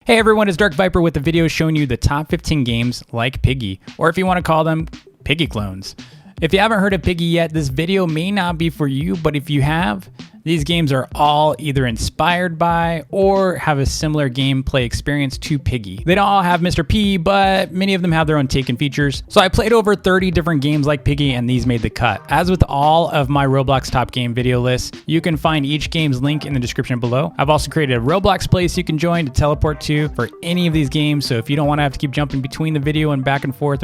Hey everyone, it's Dark Viper with the video showing you the top 15 games like Piggy, or if you want to call them, Piggy clones. If you haven't heard of Piggy yet, this video may not be for you, but if you have, these games are all either inspired by or have a similar gameplay experience to Piggy. They don't all have Mr. P, but many of them have their own taken features. So I played over 30 different games like Piggy and these made the cut. As with all of my Roblox top game video lists, you can find each game's link in the description below. I've also created a Roblox place you can join to teleport to for any of these games. So if you don't want to have to keep jumping between the video and back and forth,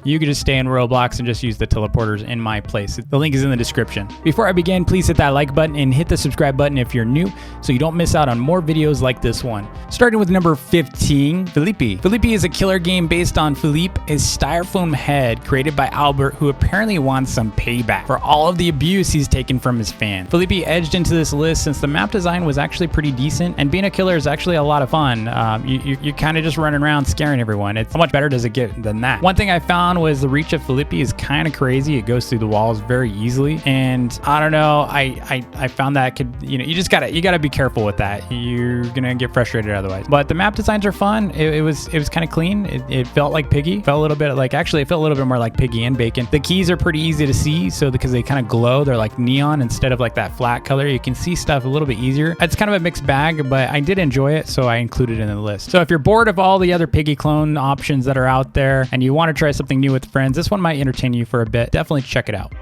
you can just stay in Roblox and just use the teleporters in my place. The link is in the description. Before I begin, please hit that like button and hit the subscribe button if you're new so you don't miss out on more videos like this one. Starting with number 15, Philippi. Philippi is a killer game based on Philippe, a styrofoam head created by Albert, who apparently wants some payback for all of the abuse he's taken from his fans. Philippi edged into this list since the map design was actually pretty decent, and being a killer is actually a lot of fun. You're kind of just running around scaring everyone. How much better does it get than that? One thing I found was the reach of Philippi is kind of crazy. It goes through the walls very easily, and I don't know, I found that you gotta be careful with that. You're gonna get frustrated otherwise. But the map designs are fun. It was kind of clean. It felt like Piggy. It felt a little bit more like Piggy and Bacon. The keys are pretty easy to see, so because they kind of glow, they're like neon instead of like that flat color. You can see stuff a little bit easier. It's kind of a mixed bag, but I did enjoy it, so I included it in the list. So if you're bored of all the other Piggy clone options that are out there and you want to try something new with friends, this one might entertain you for a bit. Definitely check it out.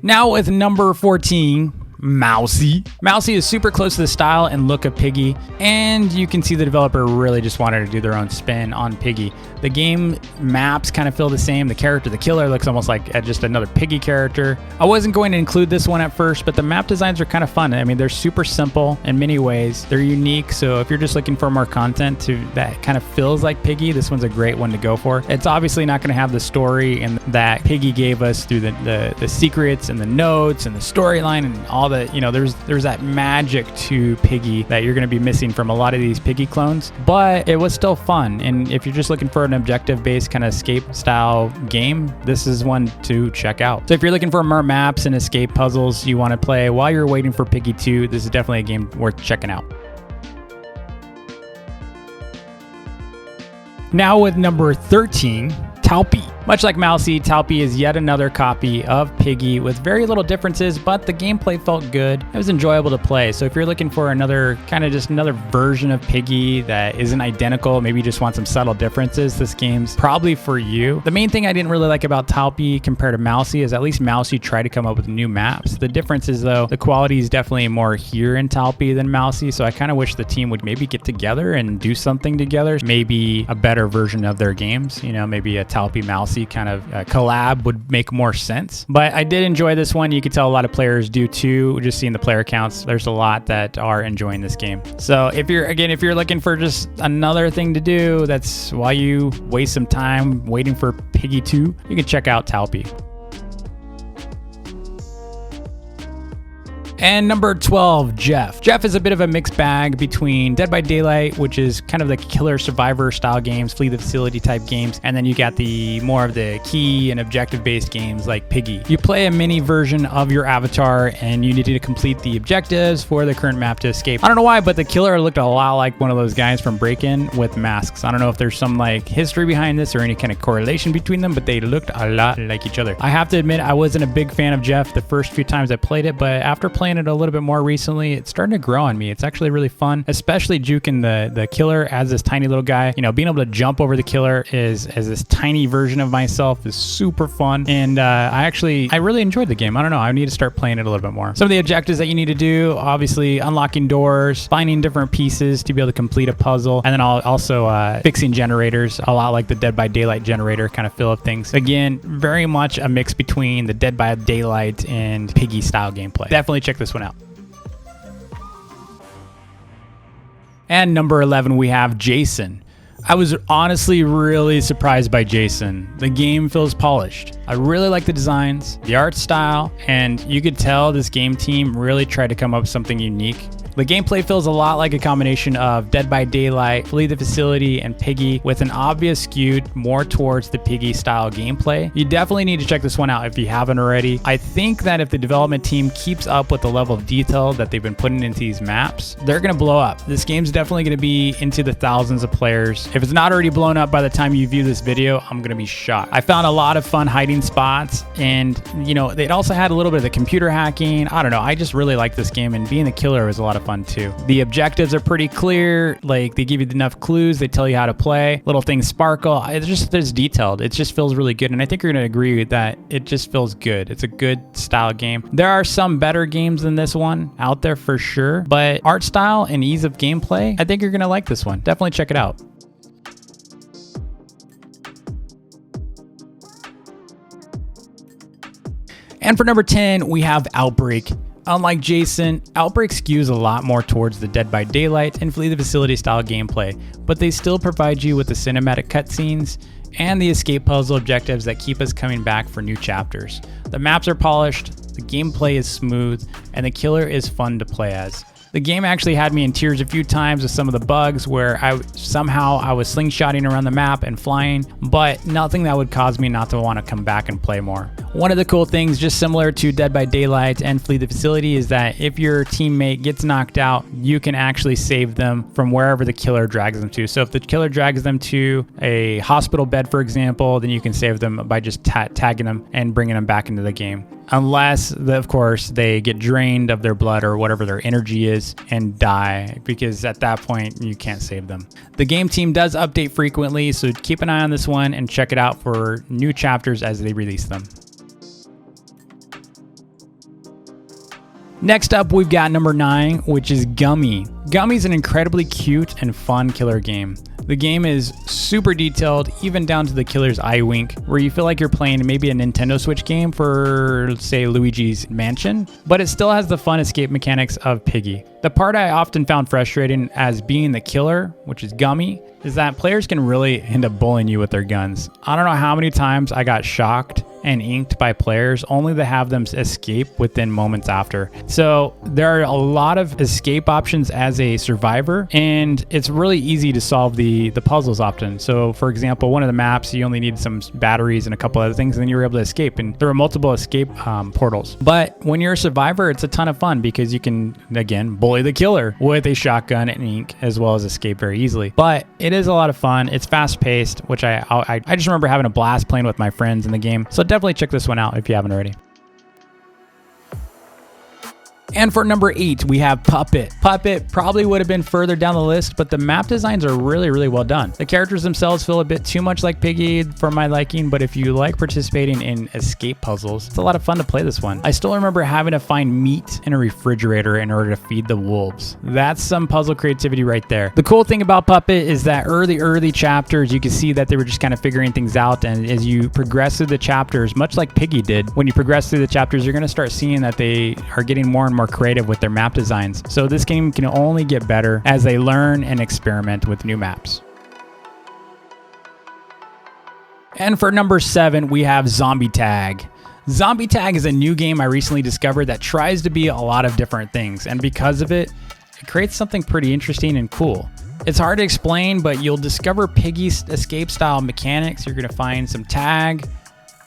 Now with number 14, Mousey. Mousey is super close to the style and look of Piggy, and you can see the developer really just wanted to do their own spin on Piggy. The game maps kind of feel the same. The character, the killer, looks almost like just another Piggy character. I wasn't going to include this one at first, but the map designs are kind of fun. I mean, they're super simple in many ways. They're unique, so if you're just looking for more content that kind of feels like Piggy, this one's a great one to go for. It's obviously not going to have the story and that Piggy gave us through the secrets and the notes and the storyline and all the, there's that magic to Piggy that you're going to be missing from a lot of these Piggy clones, but it was still fun. And if you're just looking for an objective-based kind of escape style game, this is one to check out. So if you're looking for more maps and escape puzzles you want to play while you're waiting for Piggy 2, this is definitely a game worth checking out. Now with number 13, Toppy. Much like Mousey, Toppy is yet another copy of Piggy with very little differences, but the gameplay felt good. It was enjoyable to play. So if you're looking for another version of Piggy that isn't identical, maybe you just want some subtle differences, this game's probably for you. The main thing I didn't really like about Toppy compared to Mousey is at least Mousey tried to come up with new maps. The difference is though, the quality is definitely more here in Toppy than Mousey, so I kind of wish the team would maybe get together and do something together. Maybe a better version of their games, maybe a Toppy Mousey kind of collab would make more sense. But I did enjoy this one. You could tell a lot of players do too. Just seeing the player counts, there's a lot that are enjoying this game. So if you're looking for just another thing to do, that's while you waste some time waiting for Piggy 2, you can check out Toppy. And number 12, Jeff. Jeff is a bit of a mixed bag between Dead by Daylight, which is kind of the killer survivor style games, flee the facility type games, and then you got the more of the key and objective based games like Piggy. You play a mini version of your avatar and you need to complete the objectives for the current map to escape. I don't know why, but the killer looked a lot like one of those guys from Break-In with masks. I don't know if there's some like history behind this or any kind of correlation between them, but they looked a lot like each other. I have to admit, I wasn't a big fan of Jeff the first few times I played it, but after playing it a little bit more recently, it's starting to grow on me. It's actually really fun, especially juking the killer as this tiny little guy. Being able to jump over the killer as this tiny version of myself is super fun, and I really enjoyed the game. I don't know, I need to start playing it a little bit more. Some of the objectives that you need to do, obviously unlocking doors, finding different pieces to be able to complete a puzzle, and then also fixing generators, a lot like the Dead by Daylight generator kind of fill up things. Again, very much a mix between the Dead by Daylight and Piggy style gameplay. Definitely check this one out. And number 11, we have Jason. I was honestly really surprised by Jason. The game feels polished. I really like the designs, the art style, and you could tell this game team really tried to come up with something unique The gameplay feels a lot like a combination of Dead by Daylight, Flee the Facility, and Piggy, with an obvious skew more towards the Piggy style gameplay. You definitely need to check this one out if you haven't already. I think that if the development team keeps up with the level of detail that they've been putting into these maps, they're gonna blow up. This game's definitely gonna be into the thousands of players. If it's not already blown up by the time you view this video, I'm gonna be shocked. I found a lot of fun hiding spots, and you know, it also had a little bit of the computer hacking. I don't know, I just really like this game, and being the killer was a lot of fun too. The objectives are pretty clear, like they give you enough clues, they tell you how to play, little things sparkle. It's detailed. It just feels really good, and I think you're gonna agree that it just feels good. It's a good style game. There are some better games than this one out there for sure, but art style and ease of gameplay, I think you're gonna like this one. Definitely check it out. And for number 10, we have Outbreak. Unlike Jason, Outbreak skews a lot more towards the Dead by Daylight and Flee the Facility style gameplay, but they still provide you with the cinematic cutscenes and the escape puzzle objectives that keep us coming back for new chapters. The maps are polished, the gameplay is smooth, and the killer is fun to play as. The game actually had me in tears a few times with some of the bugs where I was slingshotting around the map and flying, but nothing that would cause me not to want to come back and play more. One of the cool things, just similar to Dead by Daylight and Flee the Facility, is that if your teammate gets knocked out, you can actually save them from wherever the killer drags them to. So if the killer drags them to a hospital bed, for example, then you can save them by just tagging them and bringing them back into the game. Unless, of course, they get drained of their blood or whatever their energy is and die, because at that point, you can't save them. The game team does update frequently, so keep an eye on this one and check it out for new chapters as they release them. Next up, we've got number 9, which is Gummy. Gummy is an incredibly cute and fun killer game. The game is super detailed, even down to the killer's eye wink, where you feel like you're playing maybe a Nintendo Switch game for, say, Luigi's Mansion, but it still has the fun escape mechanics of Piggy. The part I often found frustrating as being the killer, which is Gummy, is that players can really end up bullying you with their guns. I don't know how many times I got shocked and inked by players only to have them escape within moments after. So there are a lot of escape options as a survivor, and it's really easy to solve the puzzles often. So for example, one of the maps, you only need some batteries and a couple other things, and then you were able to escape, and there are multiple escape portals. But when you're a survivor, it's a ton of fun because you can, again, bully the killer with a shotgun and ink, as well as escape very easily. But it is a lot of fun. It's fast paced, which I just remember having a blast playing with my friends in the game. So definitely check this one out if you haven't already. And for number 8, we have Puppet. Puppet probably would have been further down the list, but the map designs are really, really well done. The characters themselves feel a bit too much like Piggy for my liking, but if you like participating in escape puzzles, it's a lot of fun to play this one. I still remember having to find meat in a refrigerator in order to feed the wolves. That's some puzzle creativity right there. The cool thing about Puppet is that early chapters, you can see that they were just kind of figuring things out, and as you progress through the chapters, much like Piggy did, when you progress through the chapters, you're going to start seeing that they are getting more and more creative with their map designs. So this game can only get better as they learn and experiment with new maps. And for number 7, we have Zombie Tag. Zombie Tag is a new game I recently discovered that tries to be a lot of different things, and because of it, it creates something pretty interesting and cool. It's hard to explain, but you'll discover Piggy's escape style mechanics. You're going to find some tag,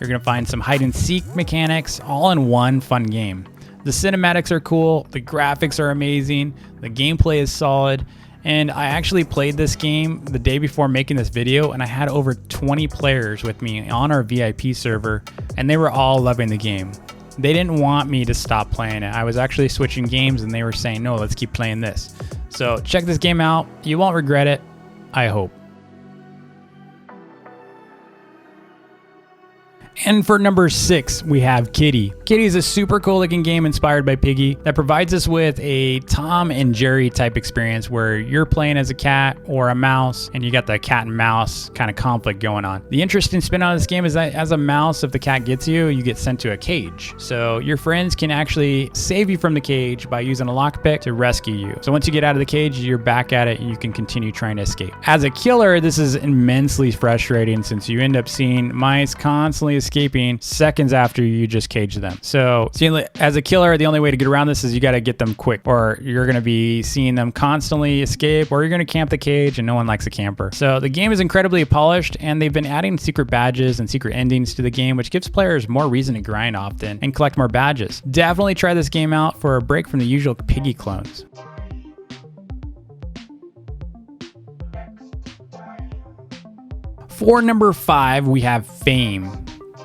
you're going to find some hide and seek mechanics, all in one fun game. The cinematics are cool, the graphics are amazing, the gameplay is solid, and I actually played this game the day before making this video, and I had over 20 players with me on our VIP server, and they were all loving the game. They didn't want me to stop playing it. I was actually switching games, and they were saying, no, let's keep playing this. So check this game out. You won't regret it, I hope. And for number 6, we have Kitty. Kitty is a super cool looking game inspired by Piggy that provides us with a Tom and Jerry type experience where you're playing as a cat or a mouse and you got the cat and mouse kind of conflict going on. The interesting spin on this game is that as a mouse, if the cat gets you, you get sent to a cage. So your friends can actually save you from the cage by using a lockpick to rescue you. So once you get out of the cage, you're back at it and you can continue trying to escape. As a killer, this is immensely frustrating since you end up seeing mice constantly escaping seconds after you just cage them. So as a killer, the only way to get around this is you got to get them quick, or you're going to be seeing them constantly escape, or you're going to camp the cage, and no one likes a camper. So the game is incredibly polished, and they've been adding secret badges and secret endings to the game, which gives players more reason to grind often and collect more badges. Definitely try this game out for a break from the usual Piggy clones. For number 5, we have Fame.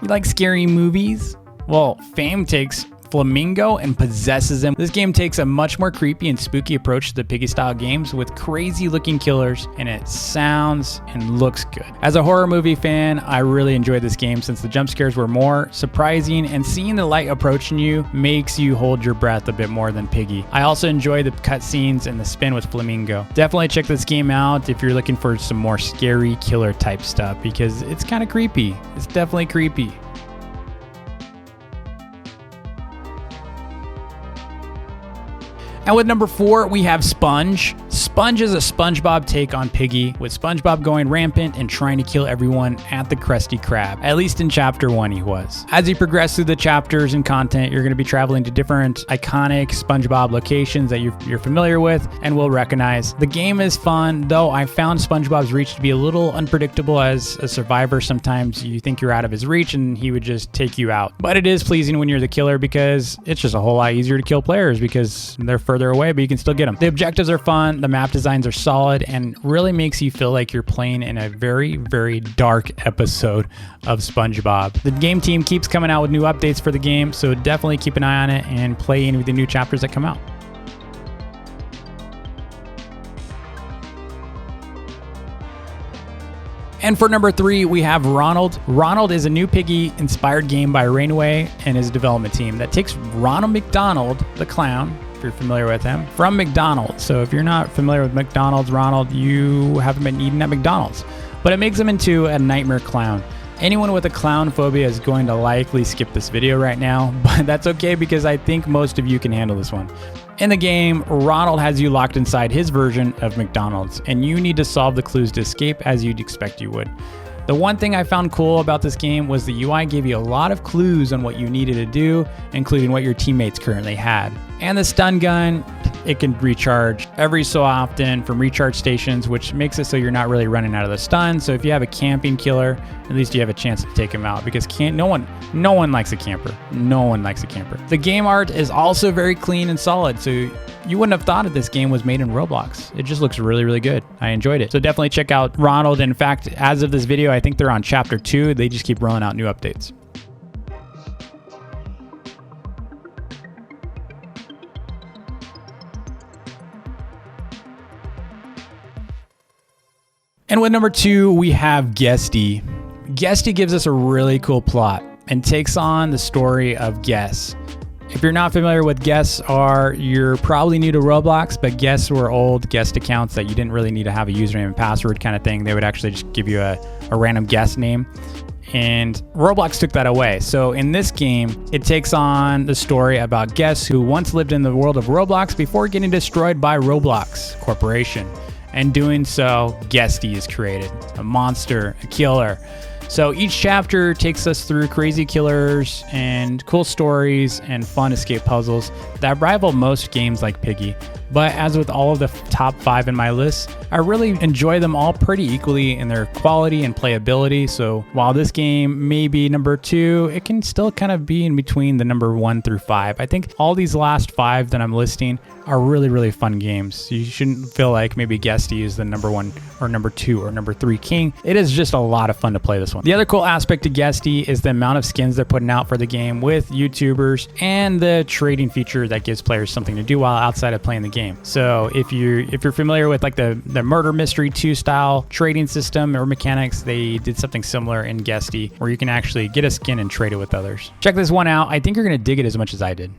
You like scary movies? Well, Fame takes Flamingo and possesses him. This game takes a much more creepy and spooky approach to the Piggy style games with crazy looking killers, and it sounds and looks good. As a horror movie fan, I really enjoyed this game since the jump scares were more surprising, and seeing the light approaching you makes you hold your breath a bit more than Piggy. I also enjoy the cutscenes and the spin with Flamingo. Definitely check this game out if you're looking for some more scary killer type stuff, because it's kind of creepy. It's definitely creepy. And with number 4, we have Sponge. Sponge is a SpongeBob take on Piggy, with SpongeBob going rampant and trying to kill everyone at the Krusty Krab. At least in chapter 1 he was. As you progress through the chapters and content, you're going to be traveling to different iconic SpongeBob locations that you're familiar with and will recognize. The game is fun, though I found SpongeBob's reach to be a little unpredictable. As a survivor, sometimes you think you're out of his reach and he would just take you out. But it is pleasing when you're the killer, because it's just a whole lot easier to kill players because they're further away, but you can still get them. The objectives are fun, the map designs are solid, and really makes you feel like you're playing in a very, very dark episode of SpongeBob. The game team keeps coming out with new updates for the game, so definitely keep an eye on it and play any of the new chapters that come out. And for number 3, we have Ronald. Ronald is a new Piggy-inspired game by Rainaway and his development team that takes Ronald McDonald, the clown, if you're familiar with him, from McDonald's. So if you're not familiar with McDonald's, Ronald, you haven't been eating at McDonald's. But it makes him into a nightmare clown. Anyone with a clown phobia is going to likely skip this video right now, but that's okay because I think most of you can handle this one. In the game, Ronald has you locked inside his version of McDonald's, and you need to solve the clues to escape as you'd expect you would. The one thing I found cool about this game was the UI gave you a lot of clues on what you needed to do, including what your teammates currently had. And the stun gun, it can recharge every so often from recharge stations, which makes it so you're not really running out of the stun. So if you have a camping killer, at least you have a chance to take him out, because no one likes a camper. No one likes a camper. The game art is also very clean and solid, so you wouldn't have thought that this game was made in Roblox. It just looks really, really good. I enjoyed it. So definitely check out Ronald. In fact, as of this video, I think they're on chapter 2. They just keep rolling out new updates. And with number 2, we have GuessT. GuessT gives us a really cool plot and takes on the story of Guess. If you're not familiar with Guess you're probably new to Roblox, but Guess were old Guest accounts that you didn't really need to have a username and password kind of thing. They would actually just give you a random guest name. And Roblox took that away. So in this game, it takes on the story about Guess, who once lived in the world of Roblox before getting destroyed by Roblox Corporation. And doing so, GuessT is created, a monster, a killer. So each chapter takes us through crazy killers and cool stories and fun escape puzzles that rival most games like Piggy. But as with all of the top 5 in my list, I really enjoy them all pretty equally in their quality and playability. So while this game may be number 2, it can still kind of be in between the number 1 through 5. I think all these last 5 that I'm listing are really, really fun games. You shouldn't feel like maybe GuessT is the number 1 or number 2 or number 3 king. It is just a lot of fun to play this one. The other cool aspect to GuessT is the amount of skins they're putting out for the game with YouTubers and the trading feature that gives players something to do while outside of playing the game. So if you're familiar with like the Murder Mystery 2 style trading system or mechanics, they did something similar in GuessT where you can actually get a skin and trade it with others. Check this one out. I think you're going to dig it as much as I did.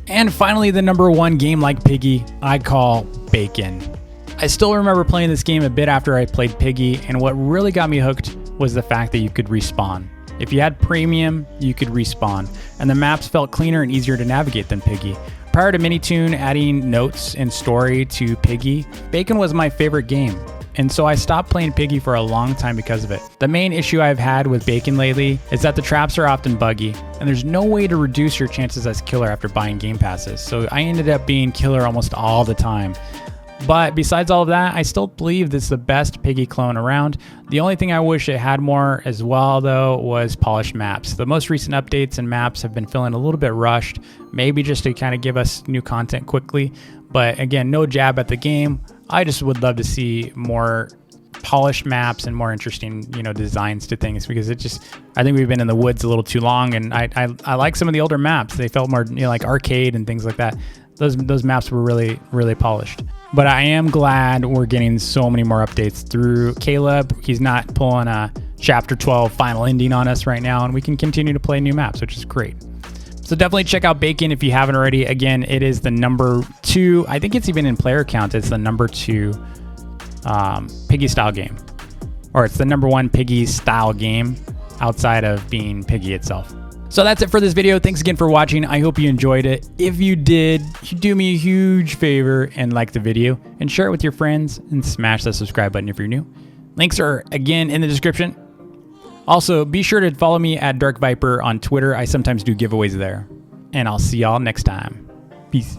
And finally, the number 1 game like Piggy, I call Bacon. I still remember playing this game a bit after I played Piggy, and what really got me hooked was the fact that you could respawn. If you had premium, you could respawn, and the maps felt cleaner and easier to navigate than Piggy. prior to Minitoon adding notes and story to Piggy, Bacon was my favorite game. And so I stopped playing Piggy for a long time because of it. The main issue I've had with Bacon lately is that the traps are often buggy, and there's no way to reduce your chances as killer after buying game passes. So I ended up being killer almost all the time. But besides all of that, I still believe this is the best Piggy clone around. The only thing I wish it had more as well, though, was polished maps. The most recent updates and maps have been feeling a little bit rushed, maybe just to kind of give us new content quickly. But again, no jab at the game. I just would love to see more polished maps and more interesting, designs to things, because I think we've been in the woods a little too long, and I like some of the older maps. They felt more, like arcade and things like that. Those maps were really, really polished. But I am glad we're getting so many more updates through Caleb. He's not pulling a Chapter 12 final ending on us right now, and we can continue to play new maps, which is great. So definitely check out Bacon if you haven't already. Again, it is the number 2. I think it's even in player count. It's the number 2 Piggy style game. Or it's the number 1 Piggy style game outside of being Piggy itself. So that's it for this video. Thanks again for watching. I hope you enjoyed it. If you did, you do me a huge favor and like the video and share it with your friends and smash that subscribe button if you're new. Links are again in the description. Also, be sure to follow me at Dark Viper on Twitter. I sometimes do giveaways there. And I'll see y'all next time. Peace.